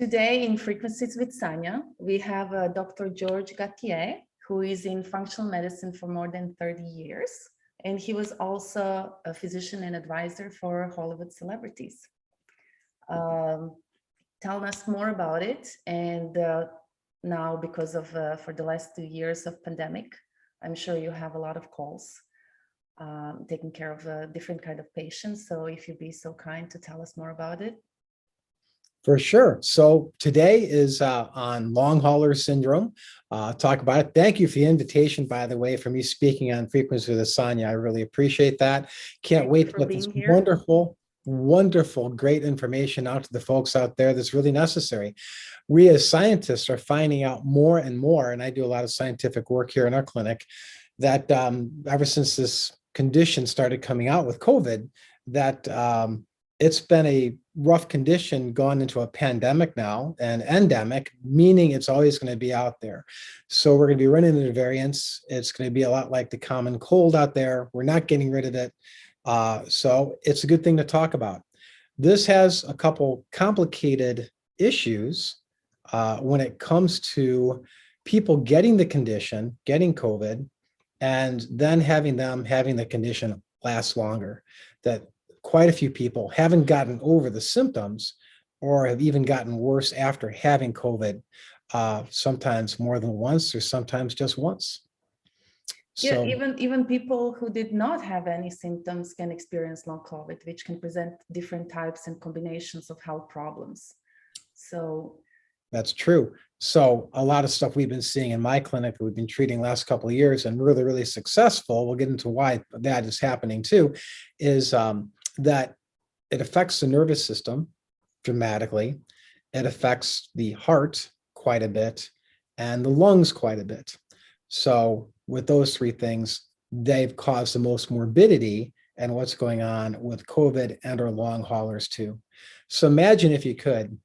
Today in Frequencies with Sanya, we have Dr. George Gauthier, who is in functional medicine for more than 30 years. And he was also a physician and advisor for Hollywood celebrities. Tell us more about it. And now, because of for the last 2 years of pandemic, I'm sure you have a lot of calls taking care of different kind of patients. So if you'd be so kind to tell us more about it. For sure. So today is on long hauler syndrome. Talk about it. Thank you for the invitation, by the way, for me speaking on Frequency with Sanya. I really appreciate that. Can't wait to get this wonderful, great information out to the folks out there that's really necessary. We as scientists are finding out more and more, and I do a lot of scientific work here in our clinic, that ever since this condition started coming out with COVID, that it's been a rough condition gone into a pandemic now, an endemic, meaning it's always going to be out there. So we're going to be running into variants. It's going to be a lot like the common cold out there. We're not getting rid of it. So it's a good thing to talk about. This has a couple complicated issues when it comes to people getting the condition, getting COVID, and then having the condition last longer. That quite a few people haven't gotten over the symptoms or have even gotten worse after having COVID, sometimes more than once or sometimes just once. So, yeah, even people who did not have any symptoms can experience long COVID, which can present different types and combinations of health problems. So that's true. So a lot of stuff we've been seeing in my clinic that we've been treating last couple of years and really, really successful, we'll get into why that is happening too, is that it affects the nervous system dramatically. It affects the heart quite a bit and the lungs quite a bit. So with those three things, they've caused the most morbidity and what's going on with COVID and our long haulers too. So imagine if you could,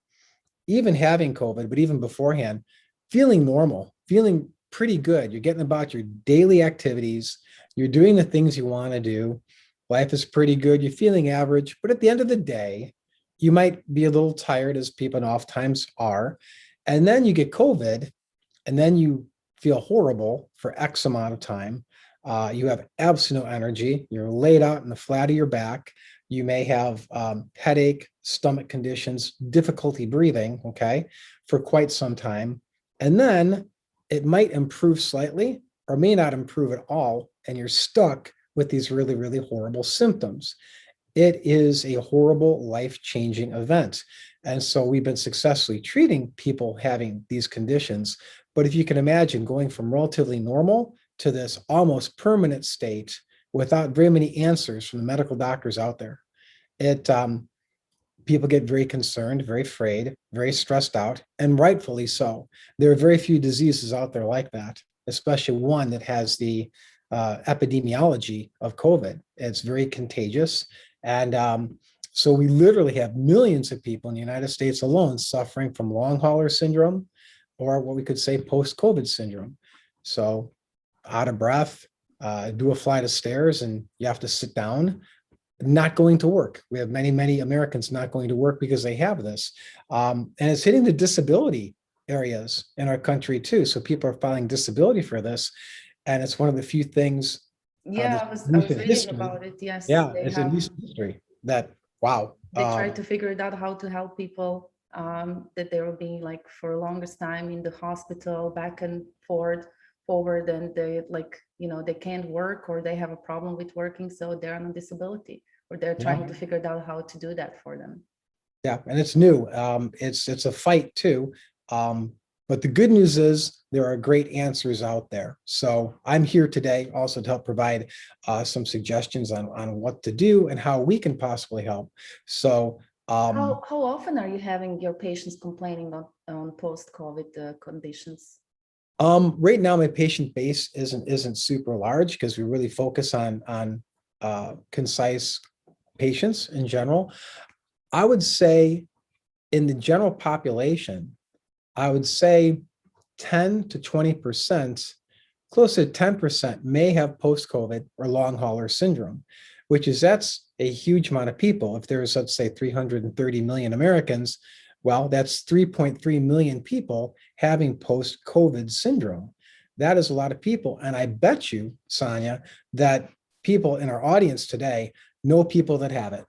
even having COVID, but even beforehand, feeling normal, feeling pretty good. You're getting about your daily activities. You're doing the things you want to do. Life is pretty good. You're feeling average, but at the end of the day, you might be a little tired, as people oftentimes are. And then you get COVID, and then you feel horrible for X amount of time. You have absolutely no energy. You're laid out in the flat of your back. You may have headache, stomach conditions, difficulty breathing, okay, for quite some time. And then it might improve slightly or may not improve at all, and you're stuck with these really, really horrible symptoms. It is a horrible, life-changing event. And so we've been successfully treating people having these conditions. But if you can imagine going from relatively normal to this almost permanent state without very many answers from the medical doctors out there, people get very concerned, very afraid, very stressed out, and rightfully so. There are very few diseases out there like that, especially one that has the epidemiology of COVID. It's very contagious. And so we literally have millions of people in the United States alone suffering from long hauler syndrome, or what we could say post-COVID syndrome. So out of breath, do a flight of stairs and you have to sit down, not going to work. We have many, many Americans not going to work because they have this. And it's hitting the disability areas in our country too. So people are filing disability for this. And it's one of the few things. Yeah, I was reading about it. Yes. Yeah, it's in recent history that, wow. They tried to figure it out how to help people that they were being like for the longest time in the hospital, back and forward, and they they can't work or they have a problem with working, so they're on a disability, or they're trying to figure out how to do that for them. Yeah, and it's new. It's a fight too. But the good news is there are great answers out there. So I'm here today also to help provide some suggestions on what to do and how we can possibly help. So how often are you having your patients complaining on post-COVID conditions? Right now, my patient base isn't super large because we really focus on concise patients in general. I would say in the general population, I would say 10 to 20%, close to 10% may have post-COVID or long hauler syndrome, that's a huge amount of people. If there's, let's say, 330 million Americans, Well, that's 3.3 million people having post-COVID syndrome. That is a lot of people. And I bet you, Sonia, that people in our audience today know people that have it,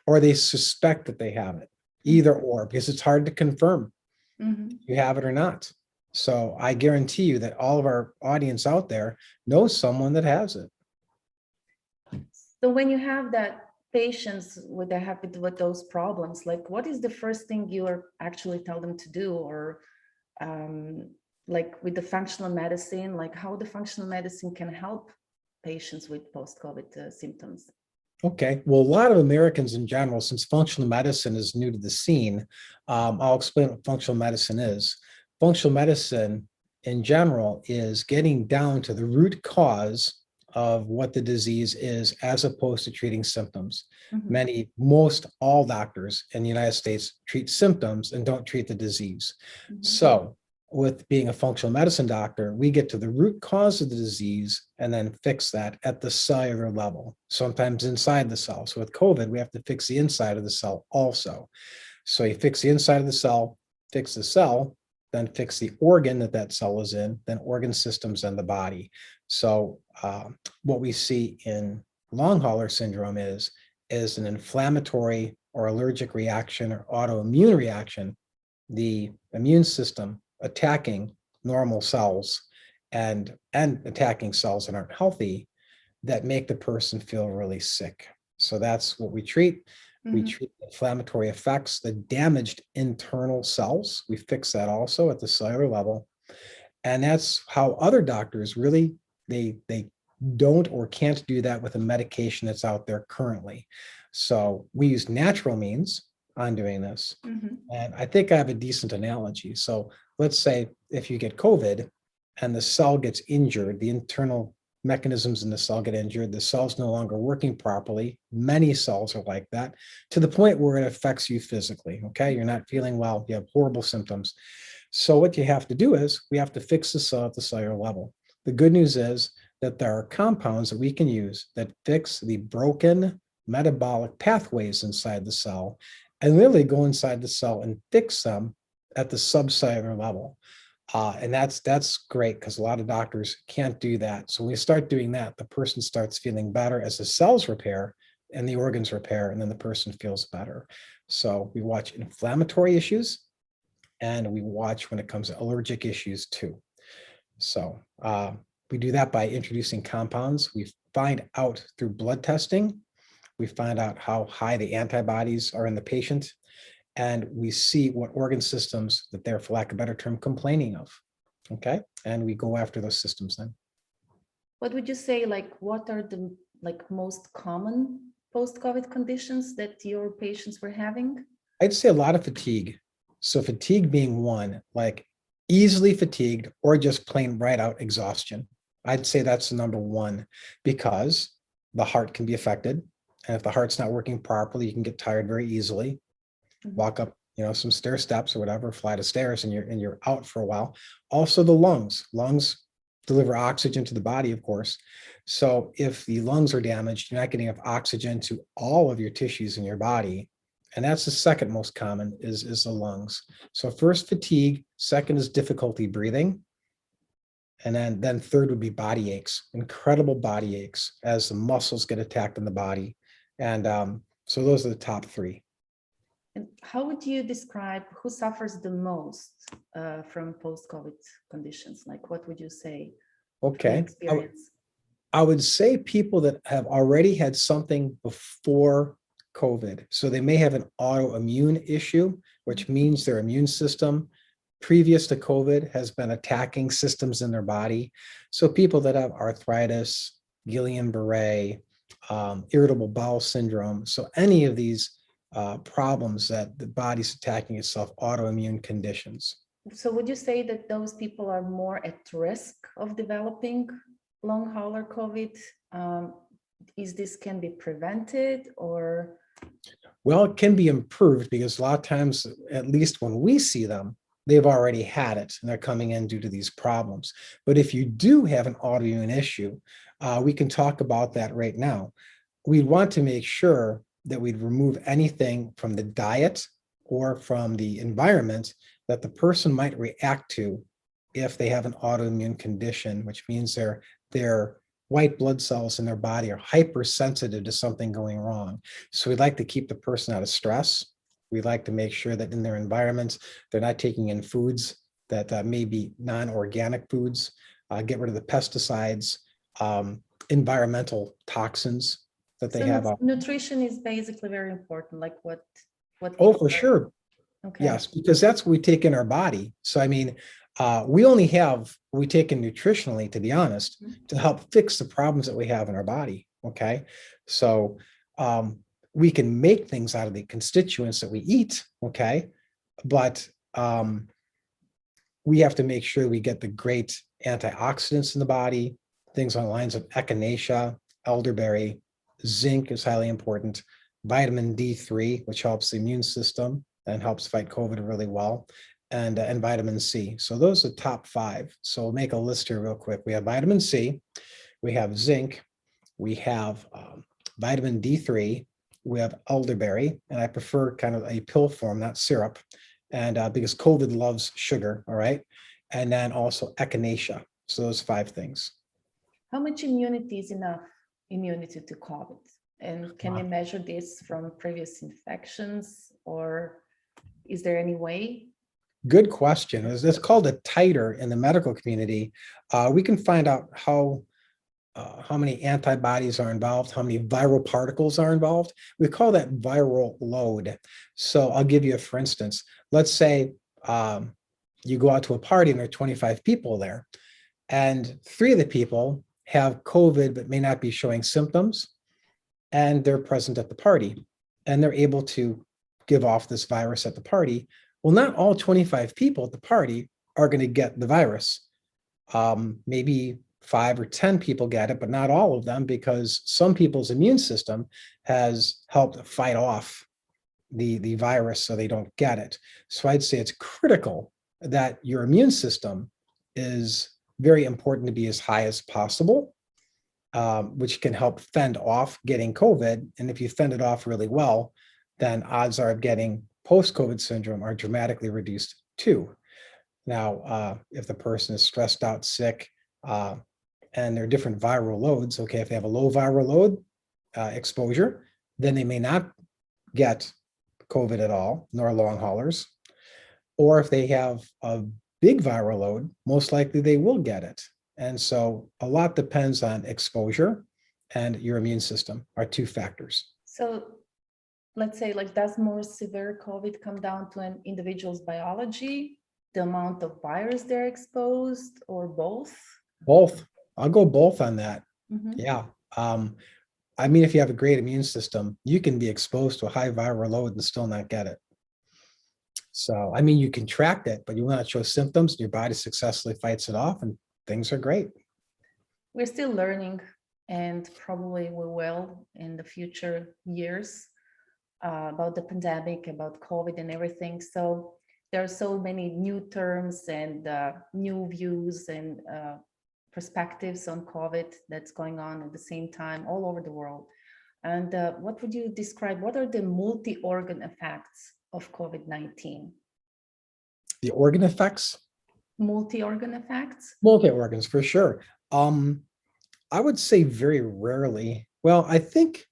or they suspect that they have it, either or, because it's hard to confirm you have it or not. So I guarantee you that all of our audience out there knows someone that has it. So when you have that patients with that have with those problems, like what is the first thing you are actually tell them to do, or like with the functional medicine, like how the functional medicine can help patients with post-COVID symptoms? Okay, well, a lot of Americans in general, since functional medicine is new to the scene, I'll explain what functional medicine is. Functional medicine in general is getting down to the root cause of what the disease is, as opposed to treating symptoms. Most all doctors in the United States treat symptoms and don't treat the disease. So with being a functional medicine doctor, we get to the root cause of the disease and then fix that at the cellular level, sometimes inside the cell. So with COVID, we have to fix the inside of the cell also. So you fix the inside of the cell, fix the cell, then fix the organ that that cell is in, then organ systems in the body. So what we see in long hauler syndrome is an inflammatory or allergic reaction or autoimmune reaction, the immune system attacking normal cells and attacking cells that aren't healthy, that make the person feel really sick. So that's what we treat. We treat inflammatory effects, the damaged internal cells. We fix that also at the cellular level. And that's how other doctors really, they don't or can't do that with a medication that's out there currently. So we use natural means on doing this. And I think I have a decent analogy. So let's say if you get COVID and the cell gets injured, the internal mechanisms in the cell get injured, the cell's no longer working properly. Many cells are like that, to the point where it affects you physically. Okay, you're not feeling well, you have horrible symptoms. So what you have to do is we have to fix the cell at the cellular level. The good news is that there are compounds that we can use that fix the broken metabolic pathways inside the cell, and literally go inside the cell and fix them at the subcellular level. And that's great, because a lot of doctors can't do that. So when we start doing that, the person starts feeling better as the cells repair and the organs repair, and then the person feels better. So we watch inflammatory issues, and we watch when it comes to allergic issues too. So we do that by introducing compounds. We find out through blood testing. We find out how high the antibodies are in the patient, and we see what organ systems that they're, for lack of a better term, complaining of. Okay, and we go after those systems then. What would you say, like, what are the most common post-COVID conditions that your patients were having? I'd say a lot of fatigue. So fatigue being one, like easily fatigued or just plain right out exhaustion. I'd say that's the number one, because the heart can be affected. And if the heart's not working properly, you can get tired very easily. Walk up, some stair steps or whatever, flight of stairs, and you're out for a while. Also the lungs deliver oxygen to the body, of course. So if the lungs are damaged, you're not getting enough oxygen to all of your tissues in your body. And that's the second most common is the lungs. So first, fatigue. Second is difficulty breathing. And then third would be body aches, incredible body aches as the muscles get attacked in the body. And so those are the top three. And how would you describe who suffers the most from post-COVID conditions? Like, what would you say? Okay. Experience? I would say people that have already had something before COVID. So they may have an autoimmune issue, which means their immune system previous to COVID has been attacking systems in their body. So people that have arthritis, Guillain-Barré, irritable bowel syndrome. So any of these problems that the body's attacking itself, autoimmune conditions. So would you say that those people are more at risk of developing long hauler COVID? Is this can be prevented, or? Well, it can be improved, because a lot of times, at least when we see them, they've already had it and they're coming in due to these problems. But if you do have an autoimmune issue, we can talk about that right now. We'd want to make sure that we'd remove anything from the diet or from the environment that the person might react to if they have an autoimmune condition, which means their white blood cells in their body are hypersensitive to something going wrong. So we'd like to keep the person out of stress. We like to make sure that in their environments, they're not taking in foods that may be non-organic foods, get rid of the pesticides, environmental toxins that they So have. nutrition is basically very important, like what Oh, people for sure. Okay. Yes, because that's what we take in our body. So, I mean, we only have we take in nutritionally, to be honest, to help fix the problems that we have in our body. Okay. So, we can make things out of the constituents that we eat. Okay. But we have to make sure we get the great antioxidants in the body, things on the lines of echinacea, elderberry, zinc is highly important, vitamin D3, which helps the immune system and helps fight COVID really well, and vitamin C. So those are the top 5. So we'll make a list here real quick. We have vitamin C, we have zinc, we have vitamin D3, we have elderberry, and I prefer kind of a pill form, not syrup, and because COVID loves sugar, all right? And then also echinacea. So those 5 things. How much immunity is enough immunity to COVID? And can we measure this from previous infections, or is there any way? Good question. It's called a titer in the medical community. We can find out how many antibodies are involved, how many viral particles are involved. We call that viral load. So I'll give you a for instance. Let's say you go out to a party and there are 25 people there, and 3 of the people have COVID but may not be showing symptoms, and they're present at the party, and they're able to give off this virus at the party. Well, not all 25 people at the party are going to get the virus. Maybe 5 or 10 people get it, but not all of them, because some people's immune system has helped fight off the virus so they don't get it. So I'd say it's critical that your immune system is very important to be as high as possible, which can help fend off getting COVID. And if you fend it off really well, then odds are of getting post-COVID syndrome are dramatically reduced too. Now, if the person is stressed out, sick, and there are different viral loads, okay, if they have a low viral load exposure, then they may not get COVID at all, nor long haulers. Or if they have a big viral load, most likely they will get it. And so a lot depends on exposure and your immune system are 2 factors. So let's say, like, does more severe COVID come down to an individual's biology, the amount of virus they're exposed, or both? Both. I'll go both on that. Mm-hmm. Yeah. I mean, if you have a great immune system, you can be exposed to a high viral load and still not get it. So, I mean, you contract it, but you will not show symptoms, and your body successfully fights it off, and things are great. We're still learning, and probably we will in the future years about the pandemic, about COVID and everything. So there are so many new terms and new views and perspectives on COVID that's going on at the same time all over the world. And what would you describe? What are the multi-organ effects of COVID-19? The organ effects? Multi-organ effects? Multi-organs, for sure. I would say very rarely. Well, I think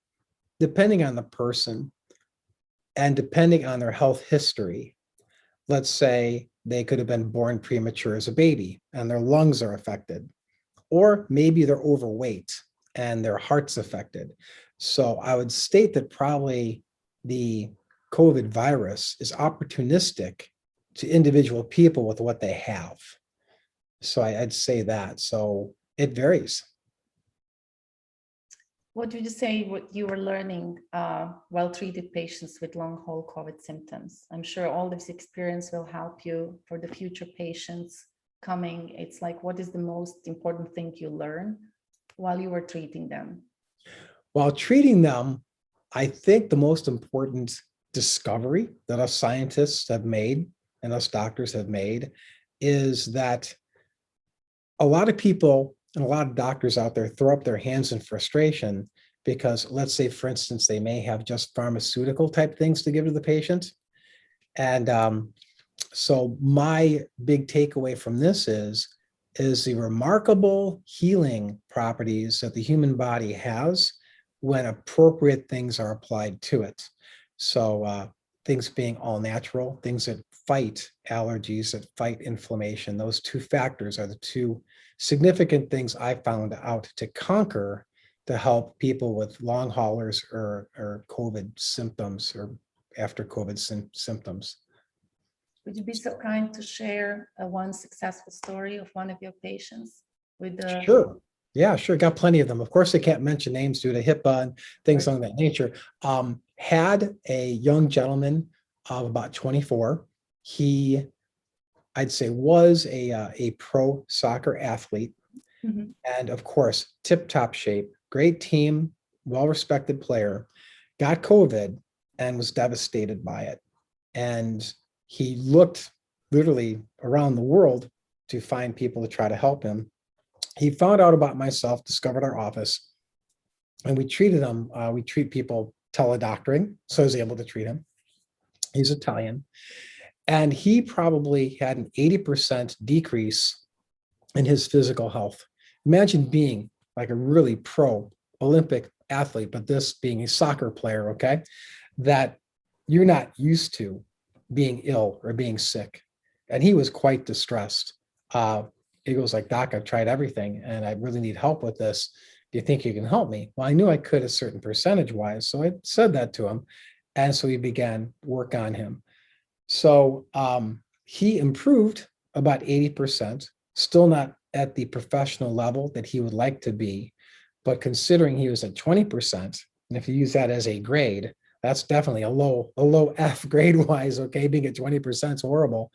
depending on the person and depending on their health history, let's say they could have been born premature as a baby and their lungs are affected, or maybe they're overweight and their heart's affected. So I would state that probably the COVID virus is opportunistic to individual people with what they have. So I'd say that. So it varies. What would you say what you were learning while treated patients with long haul COVID symptoms? I'm sure all this experience will help you for the future patients coming. It's like, what is the most important thing you learn while you were treating them? While treating them, I think the most important discovery that us scientists have made and us doctors have made is that a lot of people and a lot of doctors out there throw up their hands in frustration because, let's say, for instance, they may have just pharmaceutical type things to give to the patient. And so my big takeaway from this is the remarkable healing properties that the human body has when appropriate things are applied to it. So things being all natural, things that fight allergies, that fight inflammation, those two factors are the two significant things I found out to conquer to help people with long haulers or COVID symptoms or after COVID symptoms. Would you be so kind to share one successful story of one of your patients with the? Sure. Yeah, sure. Got plenty of them. Of course, I can't mention names due to HIPAA and things along that nature. Had a young gentleman of about 24. He, I'd say, was a pro soccer athlete. Mhm. And of course, tip-top shape, great team, well-respected player, got COVID and was devastated by it. And he looked literally around the world to find people to try to help him. He found out about myself, discovered our office, and we treated him. We treat people teledoctoring, so I was able to treat him. He's Italian, and he probably had an 80% decrease in his physical health. Imagine being like a really pro Olympic athlete, but this being a soccer player, okay, that you're not used to being ill or being sick. And he was quite distressed. He goes like, Doc, I've tried everything and I really need help with this. Do you think you can help me? Well, I knew I could a certain percentage wise. So I said that to him. And so we began work on him. So he improved about 80%, still not at the professional level that he would like to be. But considering he was at 20%, and if you use that as a grade, that's definitely a low F grade wise. Okay, being at 20% is horrible.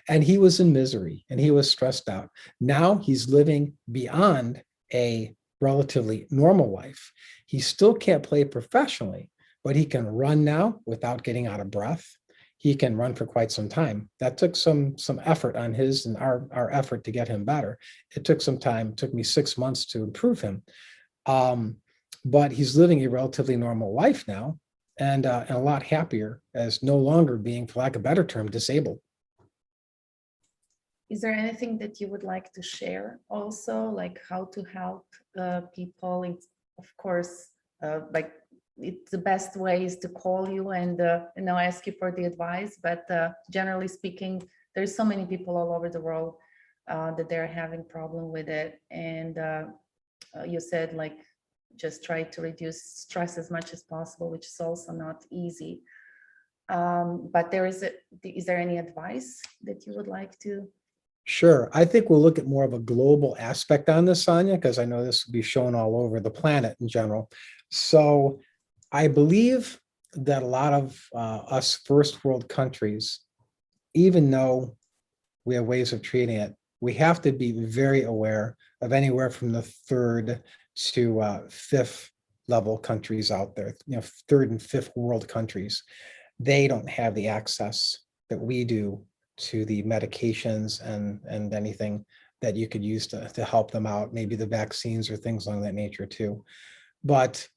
And he was in misery and he was stressed out. Now he's living beyond a relatively normal life. He still can't play professionally, but he can run now without getting out of breath. He can run for quite some time. That took some effort on his and our effort to get him better. It took some time. It took me 6 months to improve him. But he's living a relatively normal life now and a lot happier as no longer being, for lack of a better term, disabled. Is there anything that you would like to share also, like how to help people? It's, of course, like it's the best way is to call you and ask you for the advice. But generally speaking, there's so many people all over the world that they're having problem with it. And you said like just try to reduce stress as much as possible, which is also not easy. But is there any advice that you would like to? Sure. I think we'll look at more of a global aspect on this, Sonia, because I know this will be shown all over the planet in general. So I believe that a lot of us first world countries, even though we have ways of treating it, we have to be very aware of anywhere from the third to fifth level countries out there, third and fifth world countries. They don't have the access that we do to the medications and anything that you could use to help them out, maybe the vaccines or things along that nature too. But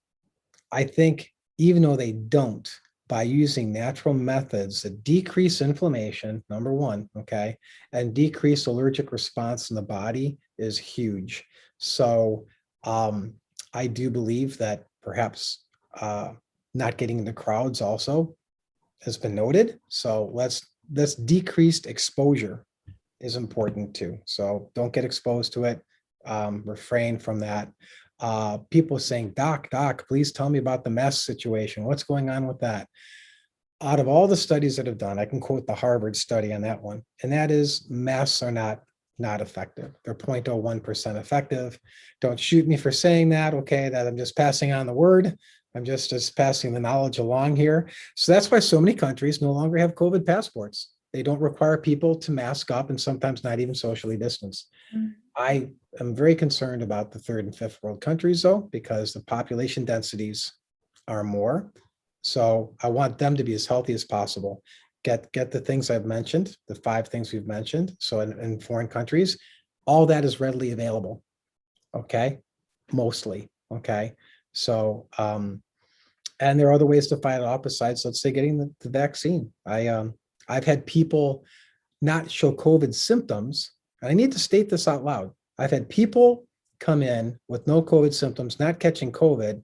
I think even though they don't, by using natural methods that decrease inflammation, number one, okay, and decrease allergic response in the body is huge. So I do believe that perhaps not getting in the crowds also has been noted. So this decreased exposure is important too. So don't get exposed to it. Refrain from that. People saying, Doc, please tell me about the mask situation. What's going on with that? Out of all the studies that have done, I can quote the Harvard study on that one, and that is masks are not effective. They're 0.01% effective. Don't shoot me for saying that, okay, that I'm just passing on the word. I'm just passing the knowledge along here. So that's why so many countries no longer have COVID passports. They don't require people to mask up and sometimes not even socially distance. Mm. I am very concerned about the third and fifth world countries though, because the population densities are more. So I want them to be as healthy as possible. Get the things I've mentioned, the 5 things we've mentioned. So in foreign countries, all that is readily available. Okay, mostly. Okay. So, and there are other ways to fight it off besides, let's say, getting the vaccine. I I've had people not show COVID symptoms. And I need to state this out loud. I've had people come in with no COVID symptoms, not catching COVID,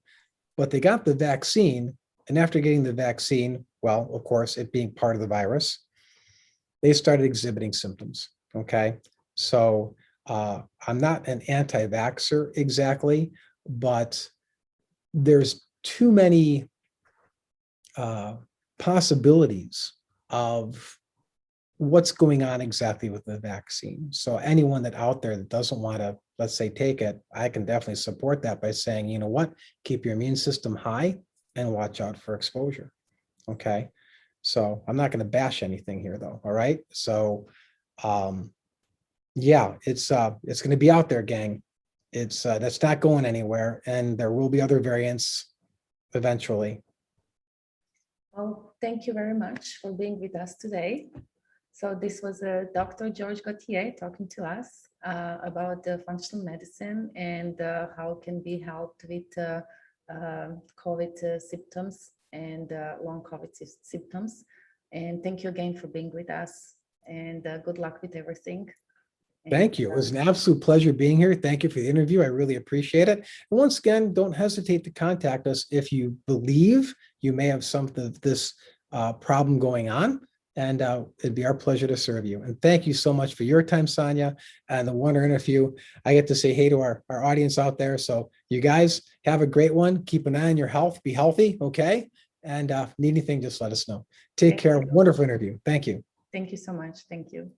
but they got the vaccine. And after getting the vaccine, well, of course, it being part of the virus, they started exhibiting symptoms. Okay. So I'm not an anti-vaxxer exactly, but there's too many possibilities of what's going on exactly with the vaccine. So anyone that out there that doesn't want to, let's say, take it, I can definitely support that by saying, you know what, keep your immune system high and watch out for exposure. Okay. So I'm not going to bash anything here though. All right. So yeah, it's going to be out there, gang. It's that's not going anywhere, and there will be other variants eventually. Well, thank you very much for being with us today. So this was Dr. George Gauthier talking to us about the functional medicine and how it can be helped with COVID symptoms and long COVID symptoms. And thank you again for being with us, and good luck with everything. Thank you. It was an absolute pleasure being here. Thank you for the interview. I really appreciate it. And once again, don't hesitate to contact us if you believe you may have something of this problem going on. And it'd be our pleasure to serve you. And thank you so much for your time, Sonia, and the wonderful interview. I get to say hey to our audience out there. So you guys have a great one. Keep an eye on your health. Be healthy, okay? And need anything, just let us know. Take care. Wonderful interview. Thank you. Thank you so much. Thank you.